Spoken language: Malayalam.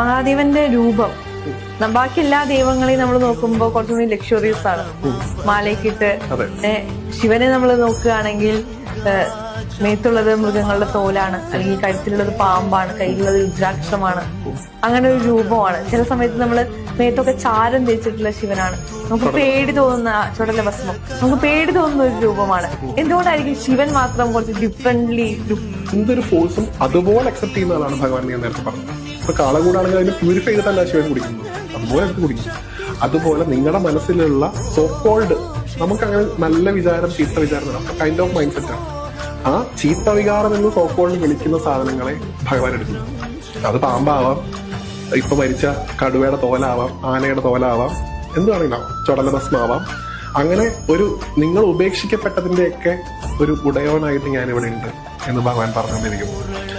മഹാദേവന്റെ രൂപം ബാക്കി എല്ലാ ദൈവങ്ങളെയും നമ്മൾ നോക്കുമ്പോൾ കുറച്ചുകൂടി ലക്ഷറിയസ് ആണ്. മാലയ്ക്കിട്ട് ശിവനെ നമ്മൾ നോക്കുകയാണെങ്കിൽ മേത്തുള്ളത് മൃഗങ്ങളുടെ തോലാണ്, അല്ലെങ്കിൽ കഴുത്തിലുള്ളത് പാമ്പാണ്, കയ്യിലുള്ളത് രുദ്രാക്ഷമാണ്. അങ്ങനെ ഒരു രൂപമാണ്. ചില സമയത്ത് നമ്മള് മേത്തൊക്കെ ചാരം തേച്ചിട്ടുള്ള ശിവനാണ്. നമുക്ക് പേടി തോന്നുന്ന ചുടല ഭസ്മം, നമുക്ക് പേടി തോന്നുന്ന ഒരു രൂപമാണ്. എന്തുകൊണ്ടായിരിക്കും ശിവൻ മാത്രം കുറച്ച് ഡിഫറെന്റ്ലി എന്തൊരു ഫോഴ്സും അതുപോലെ അക്സെപ്റ്റ് ചെയ്യുന്ന ആളാണ് ഭഗവാൻ. ഞാൻ നേരത്തെ പറഞ്ഞത്, ഇപ്പൊ കാളകൂടാണെങ്കിൽ അതിന് പ്യൂരിഫൈ ചെയ്തിട്ടല്ല ശിവൻ കുടിക്കുന്നത്, അതുപോലെ എടുത്ത് കുടിക്കും. അതുപോലെ നിങ്ങളുടെ മനസ്സിലുള്ള സോ കോൾഡ്, നമുക്കങ്ങനെ നല്ല വിചാരം ചീത്ത വിചാരം കൈൻഡ് ഓഫ് മൈൻഡ് സെറ്റാണ്. ആ ചീത്ത വികാരം എന്ന് സോ കോൾഡ് വിളിക്കുന്ന സാധനങ്ങളെ ഭഗവാൻ എടുക്കുന്നു. അത് പാമ്പാവാം, ഇപ്പൊ മരിച്ച കടുവയുടെ തോലാവാം, ആനയുടെ തോലാവാം, എന്തുവാണെങ്കിലും ചുടലഭസ്മാവാം. അങ്ങനെ ഒരു നിങ്ങൾ ഉപേക്ഷിക്കപ്പെട്ടതിന്റെയൊക്കെ ഒരു ഉടയോനായിട്ട് ഞാനിവിടെ ഉണ്ട് എന്ന് ഭഗവാൻ പറഞ്ഞുകൊണ്ടിരിക്കുന്നു.